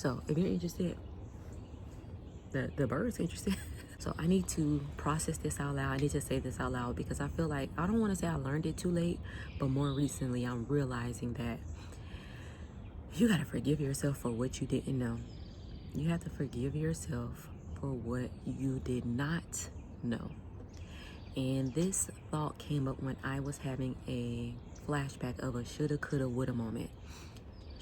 So if you're interested, the bird's interested. So I need to process this out loud. I need to say this out loud because I feel like, I don't want to say I learned it too late, but more recently I'm realizing that you got to forgive yourself for what you didn't know. You have to forgive yourself for what you did not know. And this thought came up when I was having a flashback of a shoulda, coulda, woulda moment.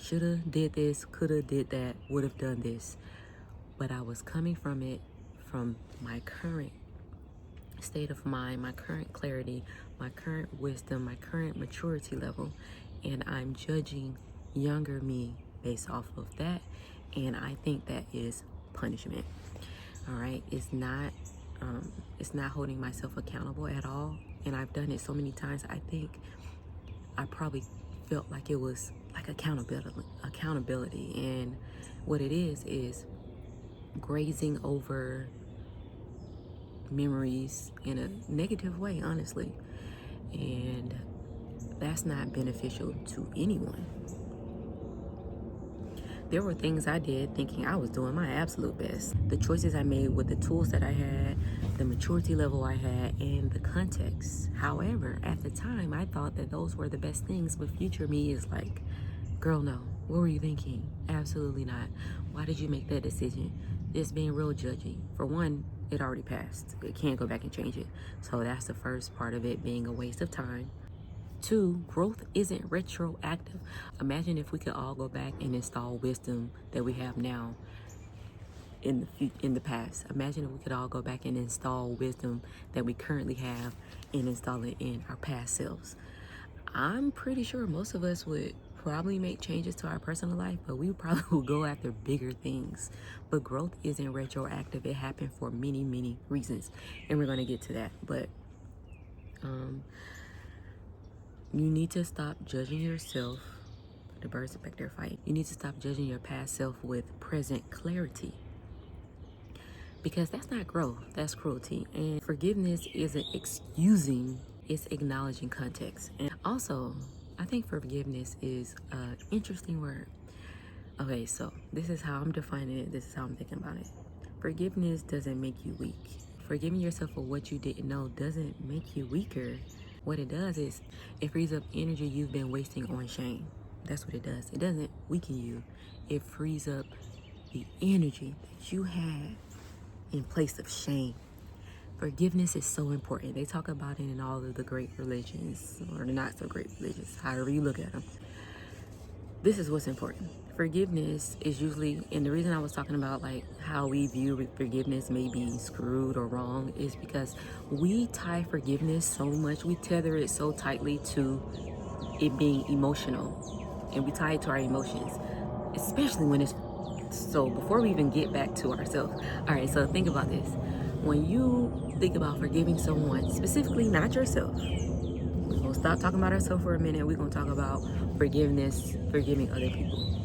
Shoulda did this, coulda did that, would have done this. But I was coming from it from my current state of mind, my current clarity, my current wisdom, my current maturity level, and I'm judging younger me based off of that, and I think that is punishment. All right, it's not holding myself accountable at all, and I've done it so many times. I think I probably felt like it was like accountability, and what it is grazing over memories in a negative way, honestly, and that's not beneficial to anyone. There were things I did thinking I was doing my absolute best. The choices I made with the tools that I had, the maturity level I had, and the context. However, at the time, I thought that those were the best things, but future me is like, girl, no. What were you thinking? Absolutely not. Why did you make that decision? Just being real judgy. For one, it already passed. It can't go back and change it. So that's the first part of it being a waste of time. Two, growth isn't retroactive. Imagine if we could all go back and install wisdom that we have now in the past. Imagine if we could all go back and install wisdom that we currently have and install it in our past selves. I'm pretty sure most of us would probably make changes to our personal life, but we probably will go after bigger things. But growth isn't retroactive. It happened for many, many reasons, and we're going to get to that. But you need to stop judging yourself. The birds are back there fighting. You need to stop judging your past self with present clarity, because that's not growth, that's cruelty. And forgiveness isn't excusing, it's acknowledging context. And also, I think forgiveness is an interesting word. Okay, so this is how I'm defining it. This is how I'm thinking about it. Forgiveness doesn't make you weak. Forgiving yourself for what you didn't know doesn't make you weaker. What it does is it frees up energy you've been wasting on shame. That's what it does. It doesn't weaken you. It frees up the energy that you had in place of shame. Forgiveness is so important. They talk about it in all of the great religions, or the not so great religions, however you look at them. This is what's important. Forgiveness is usually, and the reason I was talking about like how we view forgiveness may be screwed or wrong is because we tie forgiveness so much, we tether it so tightly to it being emotional, and we tie it to our emotions, especially when it's, so before we even get back to ourselves. All right, so think about this. When you think about forgiving someone, specifically not yourself, we're gonna stop talking about ourselves for a minute. We're gonna talk about forgiveness, forgiving other people.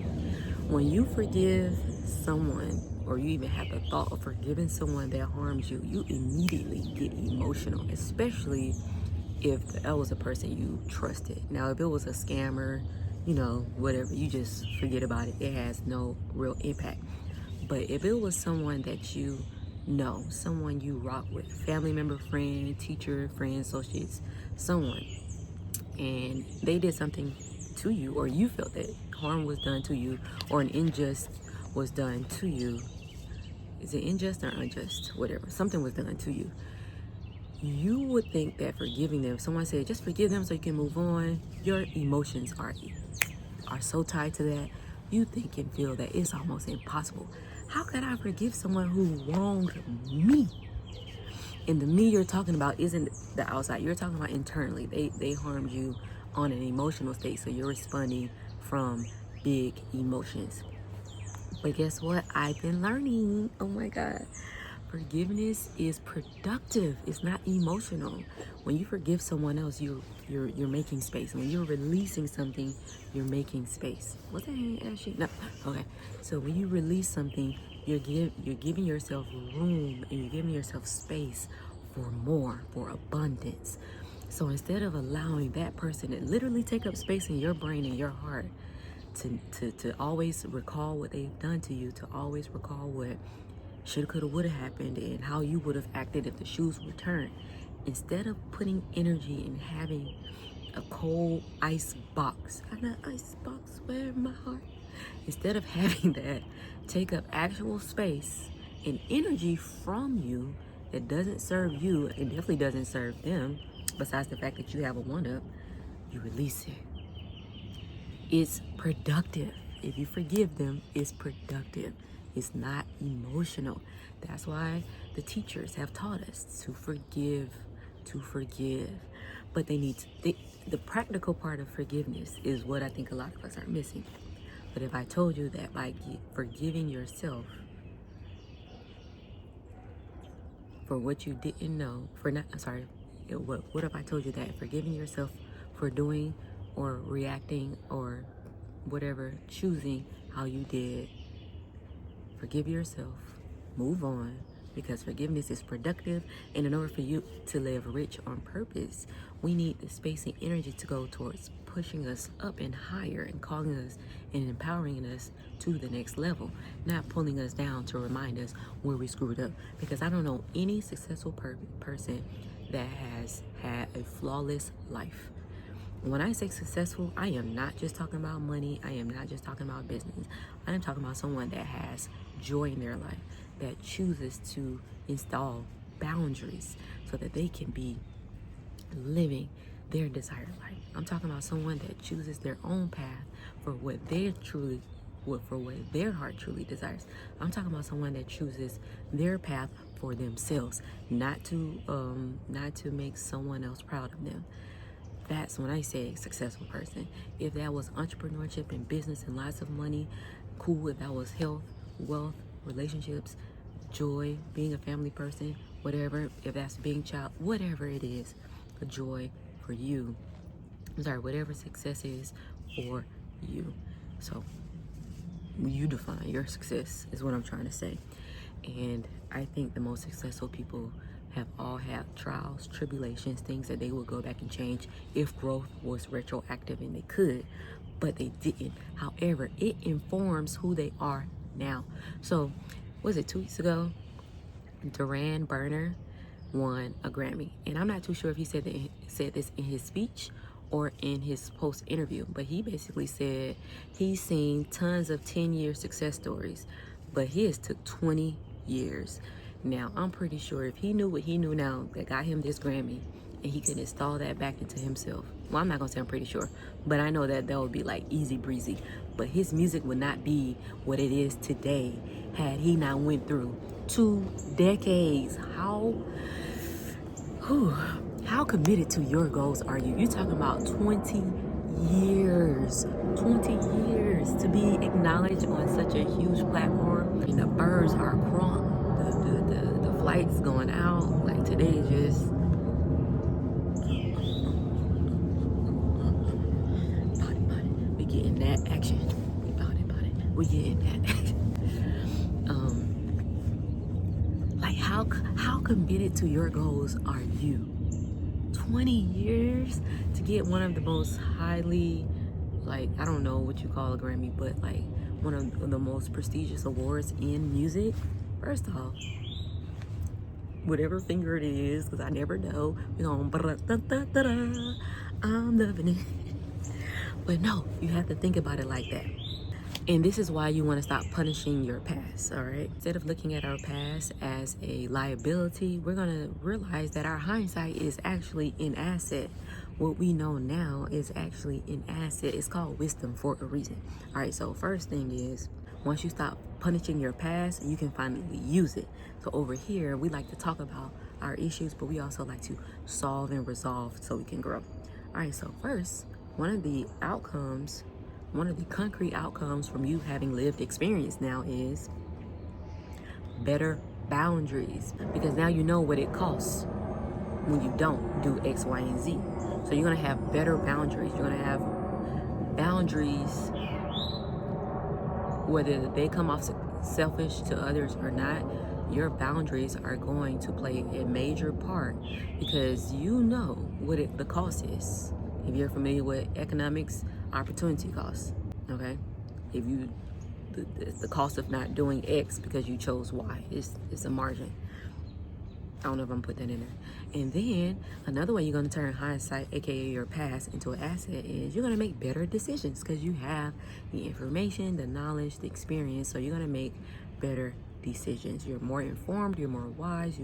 When you forgive someone, or you even have the thought of forgiving someone that harms you, you immediately get emotional, especially if that was a person you trusted. Now, if it was a scammer, you know, whatever, you just forget about it. It has no real impact. But if it was someone that you know, someone you rock with, family member, friend, teacher, friend, associates, someone, and they did something to you, or you felt that harm was done to you, or an injustice was done to you. Is it unjust or unjust? Whatever. Something was done to you. You would think that forgiving them, someone said, just forgive them so you can move on. Your emotions are so tied to that. You think and feel that it's almost impossible. How could I forgive someone who wronged me? And the me you're talking about isn't the outside. You're talking about internally. They harmed you on an emotional state, so you're responding from big emotions. But guess what? I've been learning. Oh my God. Forgiveness is productive. It's not emotional. When you forgive someone else, you're making space. When you're releasing something, you're making space. Was that Ashley? No. Okay. So when you release something, you're giving yourself room, and you're giving yourself space for more, for abundance. So instead of allowing that person to literally take up space in your brain and your heart, to always recall what they've done to you, to always recall what shoulda, coulda, woulda happened, and how you would have acted if the shoes were turned. Instead of putting energy in having a cold ice box, I got ice box where in my heart. Instead of having that take up actual space and energy from you that doesn't serve you, it definitely doesn't serve them, besides the fact that you have a one-up, you release it. It's productive. If you forgive them, it's productive. It's not emotional. That's why the teachers have taught us to forgive, to forgive. But they need to, the practical part of forgiveness is what I think a lot of us are missing. But if I told you that by forgiving yourself for what you didn't know, what if I told you that forgiving yourself for doing or reacting or whatever, choosing how you did, forgive yourself, move on, because forgiveness is productive. And in order for you to live rich on purpose, we need the space and energy to go towards pushing us up and higher and calling us and empowering us to the next level, not pulling us down to remind us where we screwed up. Because I don't know any successful person that has had a flawless life. When I say successful, I am not just talking about money. I am not just talking about business. I am talking about someone that has joy in their life, that chooses to install boundaries so that they can be living their desired life. I'm talking about someone that chooses their own path for what their heart truly desires. I'm talking about someone that chooses their path for themselves, not to make someone else proud of them. That's when I say successful person. If that was entrepreneurship and business and lots of money, cool. If that was health, wealth, relationships, joy, being a family person, whatever. If that's being child, whatever it is, a joy for you. Whatever success is for you. So you define your success is what I'm trying to say. And I think the most successful people have all had trials, tribulations, things that they will go back and change if growth was retroactive, and they could, but they didn't. However, it informs who they are now. So, was it 2 weeks ago? Duran Burner won a Grammy, and I'm not too sure if he said this in his speech or in his post interview, but he basically said he's seen tons of 10-year success stories, but his took 20 years. Now, I'm pretty sure if he knew what he knew now that got him this Grammy, and he could install that back into himself. Well, I'm not gonna say I'm pretty sure, but I know that would be like easy breezy. But his music would not be what it is today had he not went through 2 decades. How committed to your goals are you? You're talking about 20 years. 20 years to be acknowledged on such a huge platform. And the birds are crunk. The flights going out. Like today just we getting that action. We getting that action. Like how committed to your goals are you? 20 years to get one of the most highly, like, I don't know what you call a Grammy, but like one of the most prestigious awards in music. First off, whatever finger it is, because I never know, we're going I'm loving it. But no, you have to think about it like that. And this is why you want to stop punishing your past, all right? Instead of looking at our past as a liability, we're going to realize that our hindsight is actually an asset. What we know now is actually an asset. It's called wisdom for a reason. All right, so first thing is, once you stop punishing your past, you can finally use it. So over here, we like to talk about our issues, but we also like to solve and resolve so we can grow. All right, so first, one of the concrete outcomes from you having lived experience now is better boundaries, because now you know what it costs when you don't do X, Y, and Z. So you're gonna have better boundaries. You're gonna have boundaries, whether they come off selfish to others or not. Your boundaries are going to play a major part because you know what the cost is. If you're familiar with economics, opportunity costs, okay? if you the cost of not doing X because you chose Y. It's a margin. I don't know if I'm putting that in there. And then another way you're going to turn hindsight, aka your past, into an asset is you're going to make better decisions because you have the information, the knowledge, the experience. So you're going to make better decisions. You're more informed, you're more wise,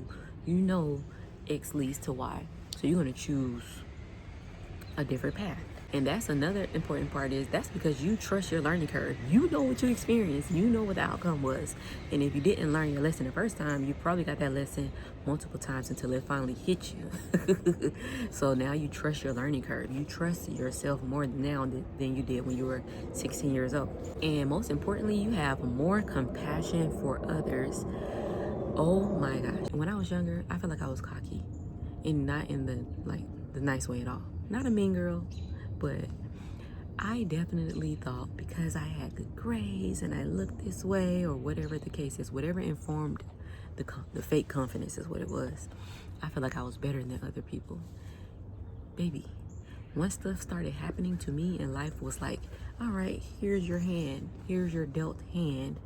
you know X leads to Y. So you're going to choose a different path. And that's another important part is that's because you trust your learning curve. You know what you experienced. You know what the outcome was. And if you didn't learn your lesson the first time, you probably got that lesson multiple times until it finally hit you. So now you trust your learning curve. You trust yourself more now than you did when you were 16 years old. And most importantly, you have more compassion for others. Oh my gosh. When I was younger, I felt like I was cocky. And not in the nice way at all. Not a mean girl. But I definitely thought because I had good grades and I looked this way or whatever the case is, whatever informed the fake confidence is what it was. I feel like I was better than other people. Baby, once stuff started happening to me and life was like, all right, here's your hand. Here's your dealt hand.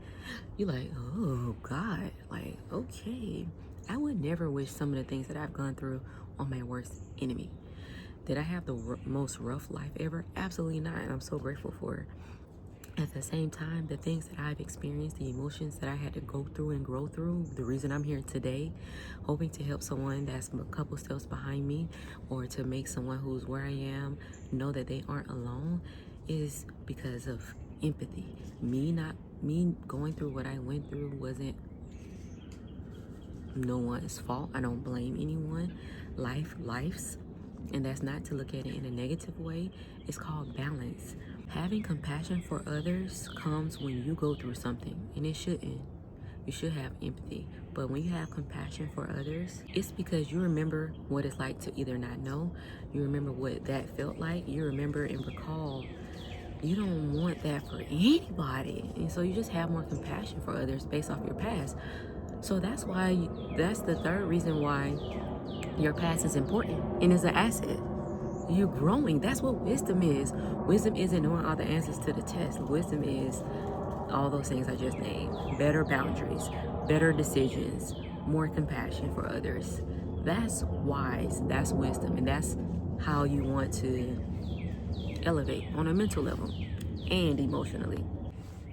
You're like, oh God, like, okay. I would never wish some of the things that I've gone through on my worst enemy. Did I have the most rough life ever? Absolutely not, and I'm so grateful for it. At the same time, the things that I've experienced, the emotions that I had to go through and grow through, the reason I'm here today, hoping to help someone that's a couple steps behind me or to make someone who's where I am know that they aren't alone is because of empathy. Me going through what I went through wasn't no one's fault. I don't blame anyone. Life's. And that's not to look at it in a negative way. It's called balance. Having compassion for others comes when you go through something, and it shouldn't. You should have empathy. But when you have compassion for others, it's because you remember what it's like to either not know, you remember what that felt like, you remember and recall. You don't want that for anybody. And so you just have more compassion for others based off your past. So that's the third reason why your past is important and is an asset. You're growing. That's what wisdom is. Wisdom isn't knowing all the answers to the test. Wisdom is all those things I just named. Better boundaries, better decisions, more compassion for others. That's wise. That's wisdom. And that's how you want to elevate on a mental level and emotionally.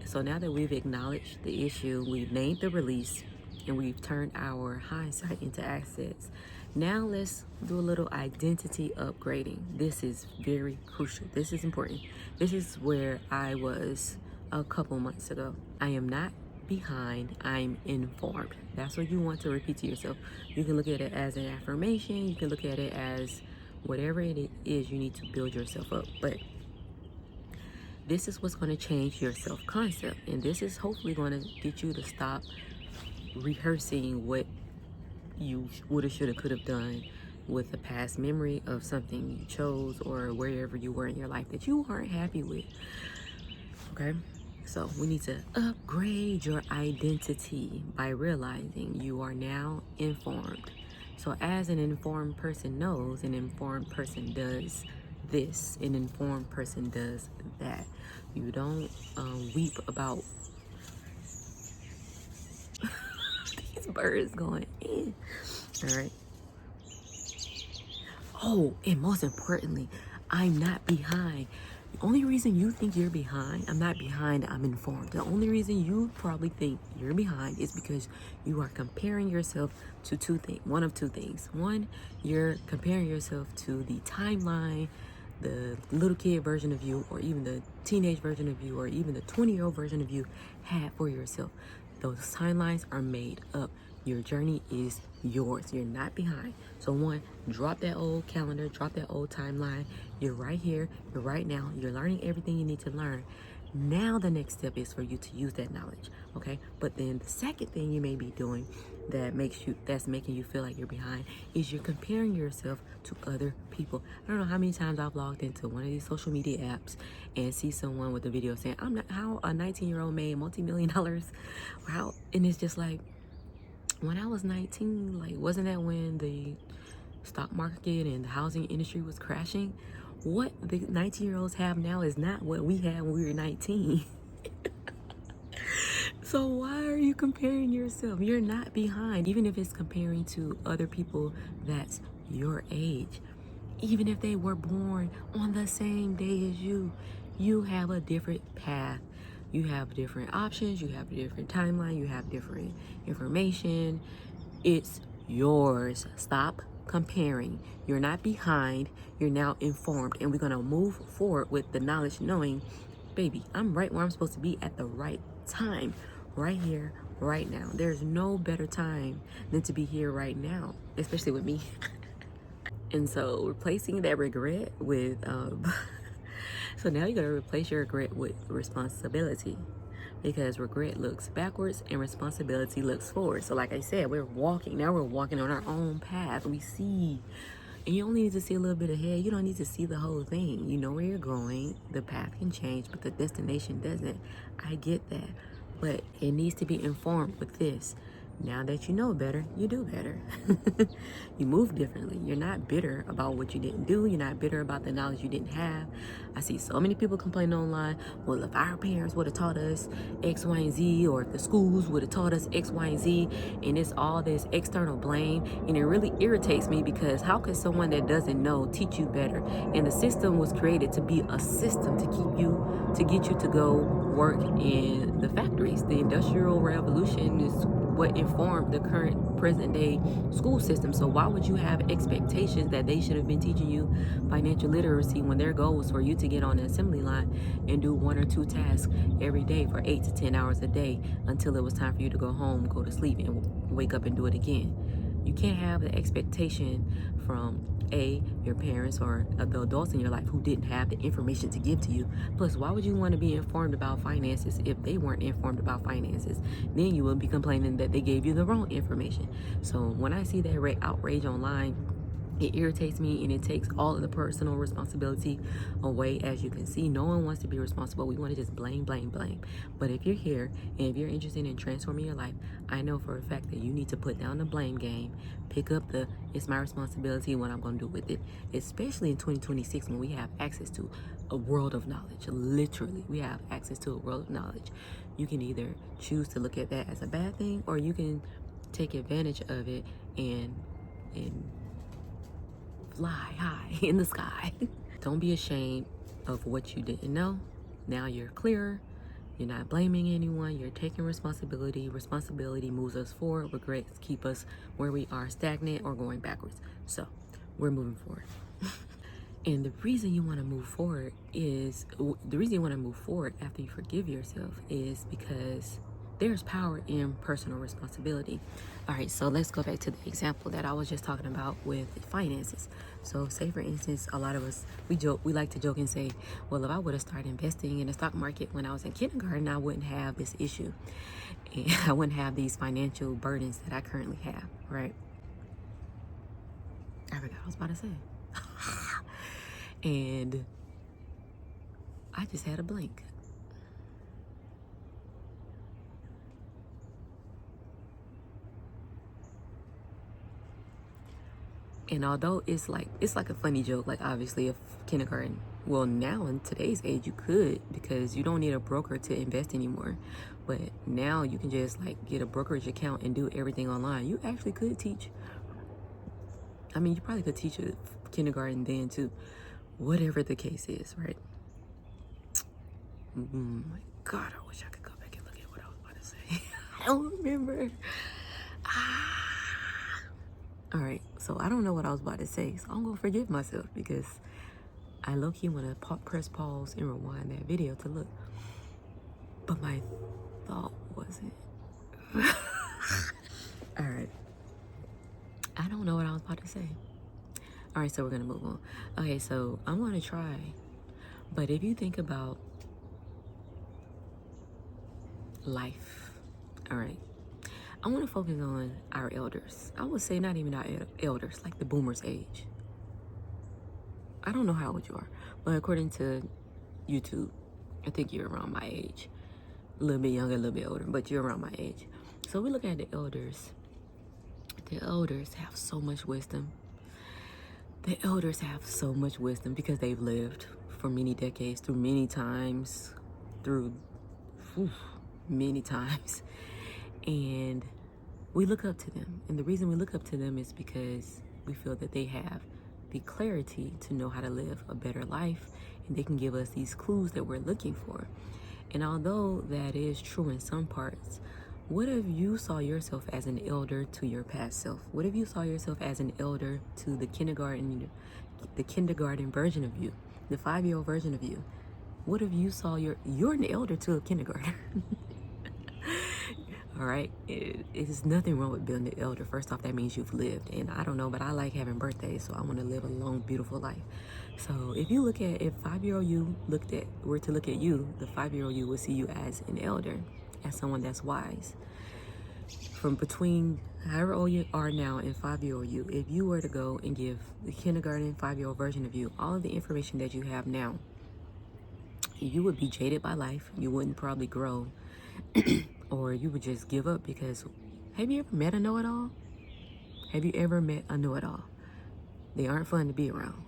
So now that we've acknowledged the issue, we've named the release, and we've turned our hindsight into assets, now let's do a little identity upgrading. This is very crucial. This is important. This is where I was a couple months ago. I am not behind, I'm informed. That's what you want to repeat to yourself. You can look at it as an affirmation. You can look at it as whatever it is you need to build yourself up. But this is what's going to change your self-concept. And this is hopefully going to get you to stop rehearsing what you woulda, shoulda, coulda done with the past memory of something you chose or wherever you were in your life that you weren't happy with. Okay? So we need to upgrade your identity by realizing you are now informed. So as an informed person knows, an informed person does this, an informed person does that. You don't weep about these birds going in. All right. Oh, and most importantly, I'm not behind. The only reason you think you're behind, I'm not behind, I'm informed. The only reason you probably think you're behind is because you are comparing yourself to one of two things. One, you're comparing yourself to the timeline, the little kid version of you, or even the teenage version of you, or even the 20-year-old version of you had for yourself. Those timelines are made up. Your journey is yours. You're not behind. So one, drop that old calendar, drop that old timeline. You're right here, you're right now, you're learning everything you need to learn. Now the next step is for you to use that knowledge, okay? But then the second thing you may be doing that's making you feel like you're behind is you're comparing yourself to other people. I don't know how many times I've logged into one of these social media apps and see someone with a video saying, I'm not how a 19-year-old made multi-million-dollars. How, and it's just like, when I was 19, like, wasn't that when the stock market and the housing industry was crashing? What the 19-year-olds have now is not what we had when we were 19. So why are you comparing yourself? You're not behind, even if it's comparing to other people that's your age. Even if they were born on the same day as you have a different path. You have different options, you have a different timeline, you have different information. It's yours. Stop comparing. You're not behind, you're now informed, and we're going to move forward with the knowledge, knowing, baby, I'm right where I'm supposed to be at the right time, right here, right now. There's no better time than to be here right now, especially with me. And so replacing that regret with so now you're going to replace your regret with responsibility, because regret looks backwards and responsibility looks forward. So like I said, we're walking on our own path. We see, and you only need to see a little bit ahead. You don't need to see the whole thing. You know where you're going. The path can change, but the destination doesn't. I get that, but it needs to be informed with this. Now that you know better, you do better. You move differently. You're not bitter about what you didn't do. You're not bitter about the knowledge you didn't have. I see so many people complaining online, well, if our parents would have taught us X, Y, and Z, or if the schools would have taught us X, Y, and Z, and it's all this external blame. And it really irritates me, because how could someone that doesn't know teach you better? And the system was created to be a system to get you to go work in the factories. The Industrial Revolution is what informed the current present day school system. So why would you have expectations that they should have been teaching you financial literacy when their goal was for you to get on the assembly line and do 1 or 2 tasks every day for 8 to 10 hours a day until it was time for you to go home, go to sleep, and wake up and do it again? You can't have the expectation from your parents or the adults in your life who didn't have the information to give to you. Plus, why would you want to be informed about finances if they weren't informed about finances? Then you will be complaining that they gave you the wrong information. So when I see that outrage online, it irritates me, and it takes all of the personal responsibility away. As you can see, no one wants to be responsible. We want to just blame. But if you're here and if you're interested in transforming your life, I know for a fact that you need to put down the blame game, pick up the it's my responsibility, what I'm going to do with it, especially in 2026 when we have access to a world of knowledge. Literally, we have access to a world of knowledge. You can either choose to look at that as a bad thing, or you can take advantage of it and fly high in the sky. Don't be ashamed of what you didn't know. Now you're clearer. You're not blaming anyone. You're taking responsibility. Responsibility moves us forward. Regrets keep us where we are, stagnant or going backwards. So we're moving forward. And the reason you want to move forward after you forgive yourself is because there's power in personal responsibility. All right, so let's go back to the example that I was just talking about with finances. So say, for instance, a lot of us, we like to joke and say, well, if I would have started investing in the stock market when I was in kindergarten, I wouldn't have this issue. And I wouldn't have these financial burdens that I currently have, right? I forgot what I was about to say. And I just had a blank. And although it's like a funny joke, like obviously if kindergarten, well, now in today's age you could, because you don't need a broker to invest anymore. But now you can just like get a brokerage account and do everything online. You actually could teach. I mean, you probably could teach a kindergarten then too, whatever the case is, right? Oh my God, I wish I could go back and look at what I was about to say. I don't remember. All right, so I don't know what I was about to say, so I'm gonna forgive myself because I low-key want to press pause and rewind that video to look. But my thought wasn't. All right. I don't know what I was about to say. All right, so we're gonna move on. Okay, so I'm gonna try. But if you think about life, all right, I want to focus on our elders. I would say not even our elders, like the boomers' age. I don't know how old you are, but according to YouTube, I think you're around my age. A little bit younger, a little bit older, but you're around my age. So we look at the elders. The elders have so much wisdom. The elders have so much wisdom because they've lived for many decades, through many times, through many times. And we look up to them. And the reason we look up to them is because we feel that they have the clarity to know how to live a better life, and they can give us these clues that we're looking for. And although that is true in some parts, what if you saw yourself as an elder to your past self? What if you saw yourself as an elder to the kindergarten version of you, the 5-year-old version of you? What if you saw you're an elder to a kindergartner? All right, it's nothing wrong with being an elder. First off, that means you've lived, and I don't know, but I like having birthdays, so I want to live a long, beautiful life. So if 5-year-old you were to look at you, the 5-year-old you would see you as an elder, as someone that's wise. From between however old you are now and 5-year-old you, if you were to go and give the kindergarten 5-year-old version of you all of the information that you have now, you would be jaded by life. You wouldn't probably grow. Or you would just give up, because have you ever met a know-it-all? Have you ever met a know-it-all? They aren't fun to be around.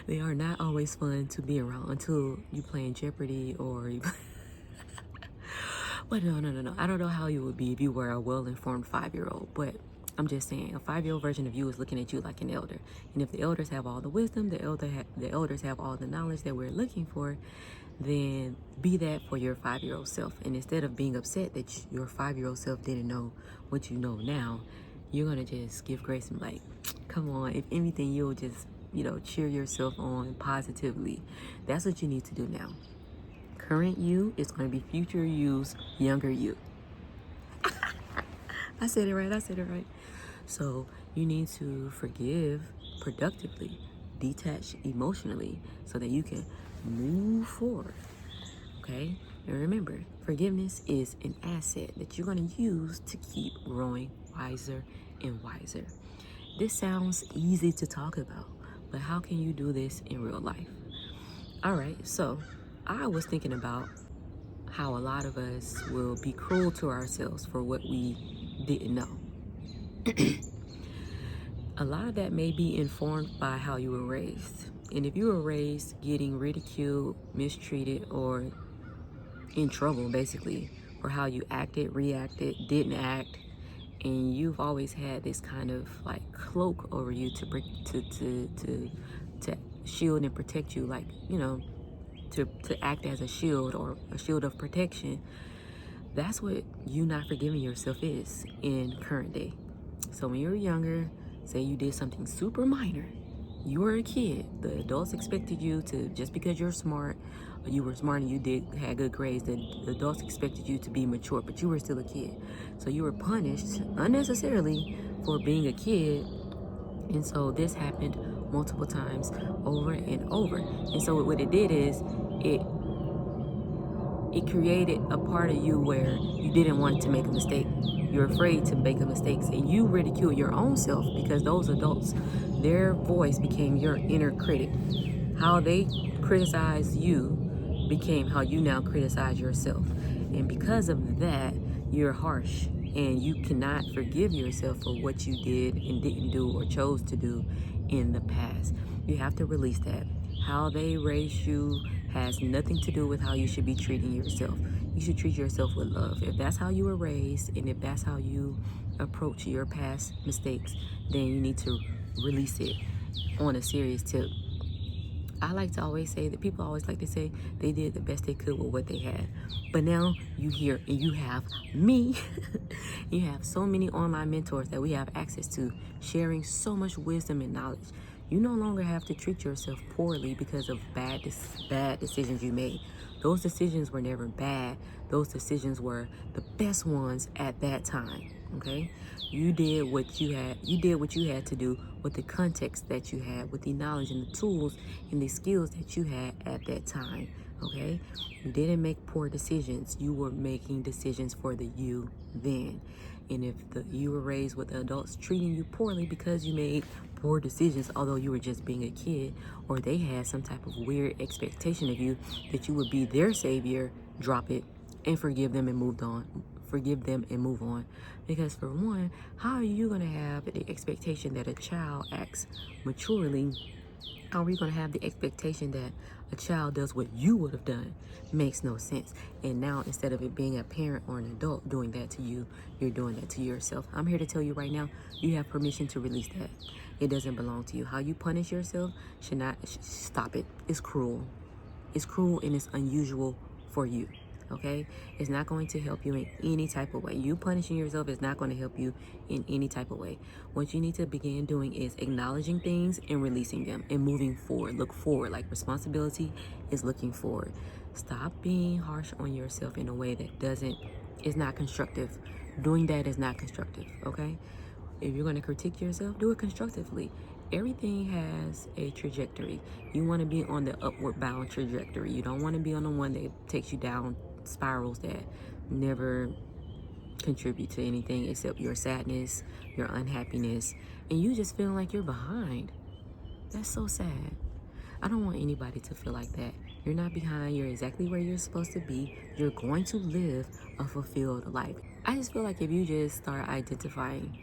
They are not always fun to be around until you playing Jeopardy or you... But no. I don't know how you would be if you were a well-informed 5-year-old, but I'm just saying, a 5-year-old version of you is looking at you like an elder. And if the elders have all the wisdom, the elders have all the knowledge that we're looking for, then be that for your 5-year-old self. And instead of being upset that your 5-year-old self didn't know what you know now, you're going to just give grace and be like, come on, if anything, you'll just, cheer yourself on positively. That's what you need to do now. Current you is going to be future you's younger you. I said it right. So you need to forgive productively, detach emotionally, so that you can move forward. Okay? And remember, forgiveness is an asset that you're going to use to keep growing wiser and wiser. This sounds easy to talk about, but how can you do this in real life? All right, so I was thinking about how a lot of us will be cruel to ourselves for what we didn't know. A lot of that may be informed by how you were raised. And if you were raised getting ridiculed, mistreated, or in trouble, basically, for how you acted, reacted, didn't act, and you've always had this kind of like cloak over you to shield and protect you, like, to act as a shield or a shield of protection, that's what you not forgiving yourself is in current day. So when you're younger, say you did something super minor, you were a kid, the adults expected you to, just because you were smart and you had good grades, the adults expected you to be mature, but you were still a kid. So you were punished unnecessarily for being a kid. And so this happened multiple times over and over. And so what it did is it created a part of you where you didn't want to make a mistake. You're afraid to make a mistake, and you ridicule your own self because those adults, their voice became your inner critic. How they criticize you became how you now criticize yourself. And because of that, you're harsh, and you cannot forgive yourself for what you did and didn't do or chose to do in the past. You have to release that. How they raised you has nothing to do with how you should be treating yourself. You should treat yourself with love. If that's how you were raised, and if that's how you approach your past mistakes, then you need to release it on a serious tip. I like to always say that people always like to say they did the best they could with what they had. But now you hear, and you have me. You have so many online mentors that we have access to, sharing so much wisdom and knowledge. You no longer have to treat yourself poorly because of bad decisions you made. Those decisions were never bad. Those decisions were the best ones at that time. Okay? You did what you had to do with the context that you had, with the knowledge and the tools and the skills that you had at that time. Okay? You didn't make poor decisions. You were making decisions for the you then. And if you were raised with the adults treating you poorly because you made poor decisions, although you were just being a kid, or they had some type of weird expectation of you that you would be their savior, drop it and forgive them and move on. Because for one, how are you going to have the expectation that a child acts maturely Are we going to have the expectation that a child does what you would have done? Makes no sense. And now, instead of it being a parent or an adult doing that to you, you're doing that to yourself. I'm here to tell you right now, you have permission to release that. It doesn't belong to you. How you punish yourself should not, stop it. It's cruel. It's cruel and it's unusual for you. Okay? It's not going to help you in any type of way. You punishing yourself is not going to help you in any type of way. What you need to begin doing is acknowledging things and releasing them and moving forward. Look forward. Like responsibility is looking forward. Stop being harsh on yourself in a way that is not constructive. Doing that is not constructive. Okay? If you're going to critique yourself, do it constructively. Everything has a trajectory. You want to be on the upward bound trajectory. You don't want to be on the one that takes you down spirals that never contribute to anything except your sadness, your unhappiness, and you just feeling like you're behind. That's so sad. I don't want anybody to feel like that. You're not behind. You're exactly where you're supposed to be. You're going to live a fulfilled life. I just feel like if you just start identifying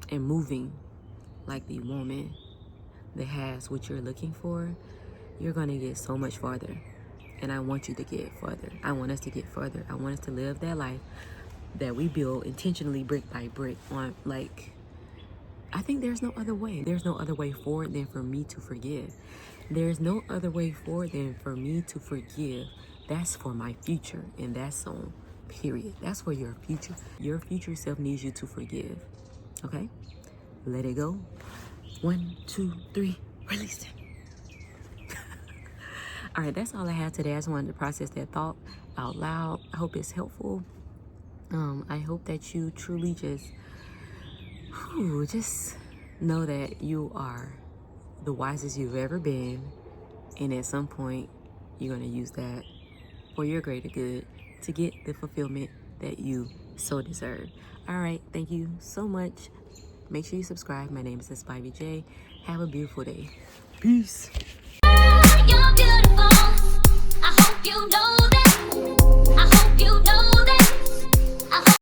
and moving like the woman that has what you're looking for, you're going to get so much farther. And I want you to get further. I want us to get further. I want us to live that life that we build intentionally brick by brick on. Like, I think there's no other way. There's no other way forward than for me to forgive. There's no other way forward than for me to forgive. That's for my future. And that's on, period. That's for your future. Your future self needs you to forgive. Okay? Let it go. 1, 2, 3, release it. All right, that's all I have today. I just wanted to process that thought out loud. I hope it's helpful. I hope that you truly just know that you are the wisest you've ever been. And at some point, you're going to use that for your greater good to get the fulfillment that you so deserve. All right, thank you so much. Make sure you subscribe. My name is Spivey J. Have a beautiful day. Peace. You're beautiful.